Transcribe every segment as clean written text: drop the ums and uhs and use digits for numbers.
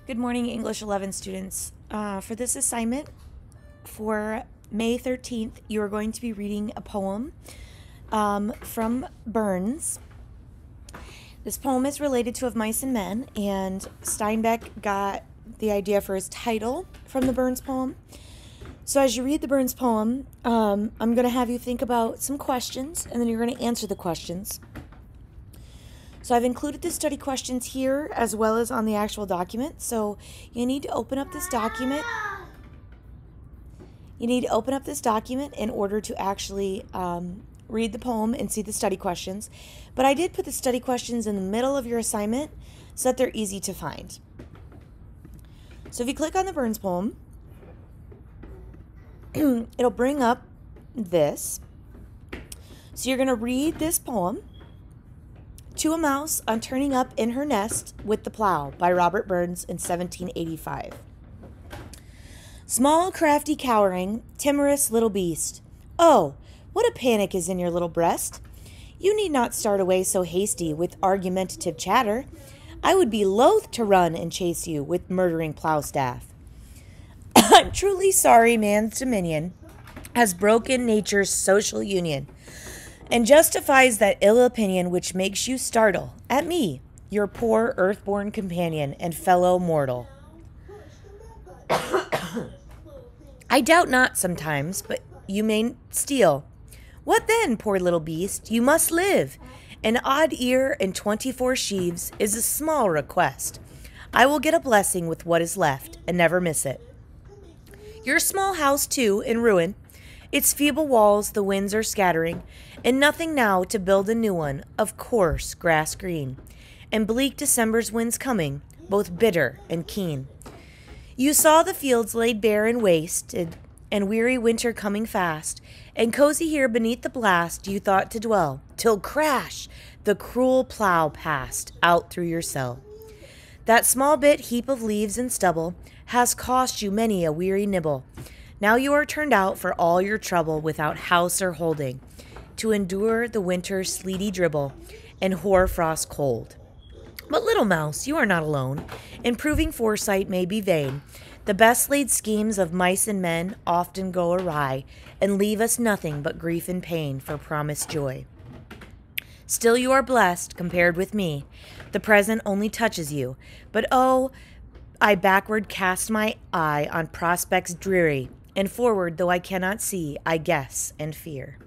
Good morning, English 11 students. For this assignment for May 13th, you are going to be reading a poem from Burns. This poem is related to Of Mice and Men, and Steinbeck got the idea for his title from the Burns poem. So as you read the Burns poem, I'm going to have you think about some questions, and then you're going to answer the questions. So I've included the study questions here as well as on the actual document. So you need to open up this document. You need to open up this document in order to actually read the poem and see the study questions. But I did put the study questions in the middle of your assignment so that they're easy to find. So if you click on the Burns poem, it'll bring up this. So you're going to read this poem. To a Mouse on Turning Up in Her Nest with the Plow by Robert Burns in 1785. Small, crafty, cowering, timorous little beast. Oh, what a panic is in your little breast. You need not start away so hasty with argumentative chatter. I would be loath to run and chase you with murdering plow staff. I'm truly sorry man's dominion has broken nature's social union, and justifies that ill opinion which makes you startle at me, your poor earth-born companion and fellow mortal. I doubt not sometimes, but you may steal. What then, poor little beast? You must live. An odd ear and 24 sheaves is a small request. I will get a blessing with what is left, and never miss it. Your small house, too, in ruin, its feeble walls the winds are scattering, and nothing now to build a new one, of course, grass green, and bleak December's winds coming, both bitter and keen. You saw the fields laid bare and wasted, and weary winter coming fast, and cozy here beneath the blast you thought to dwell, till crash, the cruel plow passed out through your cell. That small bit heap of leaves and stubble has cost you many a weary nibble. Now you are turned out for all your trouble without house or holding, to endure the winter's sleety dribble and hoar-frost cold. But little mouse, you are not alone, and proving foresight may be vain. The best laid schemes of mice and men often go awry, and leave us nothing but grief and pain for promised joy. Still you are blessed, compared with me. The present only touches you, but oh, I backward cast my eye on prospects dreary, and forward, though I cannot see, I guess and fear.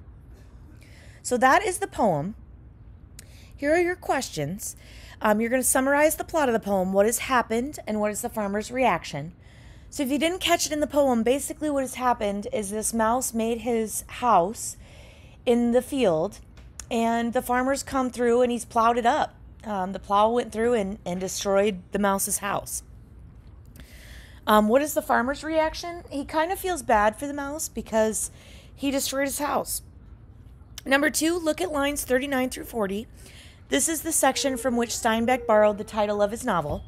So that is the poem. Here are your questions. You're going to summarize the plot of the poem, what has happened, and what is the farmer's reaction. So if you didn't catch it in the poem, basically what has happened is this mouse made his house in the field, and the farmer's come through and he's plowed it up. The plow went through and destroyed the mouse's house. What is the farmer's reaction? He kind of feels bad for the mouse because he destroyed his house. Number 2, look at lines 39 through 40. This is the section from which Steinbeck borrowed the title of his novel.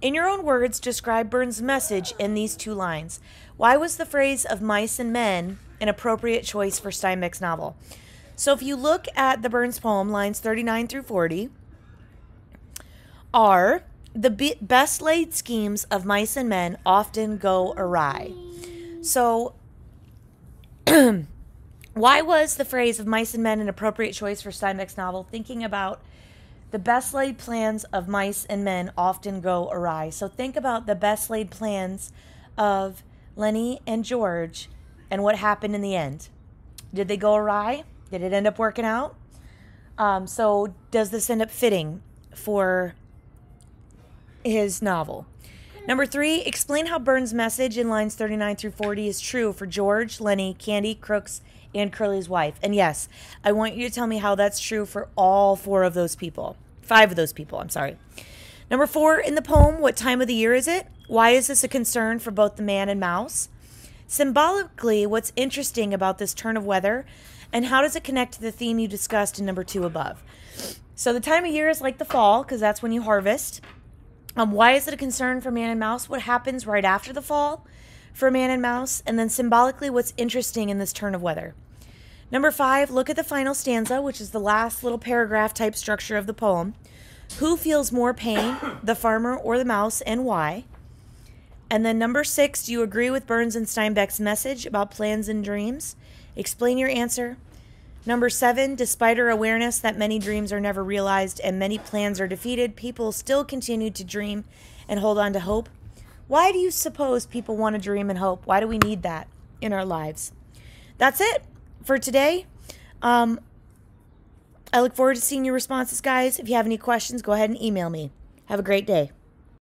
In your own words, describe Burns' message in these 2 lines. Why was the phrase of mice and men an appropriate choice for Steinbeck's novel? So if you look at the Burns poem, lines 39 through 40 are... The best laid schemes of mice and men often go awry. So, why was the phrase of mice and men an appropriate choice for Steinbeck's novel? Thinking about the best laid plans of mice and men often go awry. So think about the best laid plans of Lenny and George and what happened in the end. Did they go awry? Did it end up working out? So does this end up fitting for his novel? Number 3, explain how Burns' message in lines 39 through 40 is true for George, Lenny, Candy, Crooks, and Curly's wife. And yes, I want you to tell me how that's true for all 4 of those people. 5 of those people, I'm sorry. Number 4, in the poem, what time of the year is it? Why is this a concern for both the man and mouse? Symbolically, what's interesting about this turn of weather, and how does it connect to the theme you discussed in number 2 above? So the time of year is like the fall, because that's when you harvest. Why is it a concern for man and mouse? What happens right after the fall for man and mouse? And then symbolically, what's interesting in this turn of weather? Number 5, look at the final stanza, which is the last little paragraph type structure of the poem. Who feels more pain, the farmer or the mouse, and why? And then number 6, do you agree with Burns and Steinbeck's message about plans and dreams? Explain your answer. Number 7, despite our awareness that many dreams are never realized and many plans are defeated, people still continue to dream and hold on to hope. Why do you suppose people want to dream and hope? Why do we need that in our lives? That's it for today. I look forward to seeing your responses, guys. If you have any questions, go ahead and email me. Have a great day.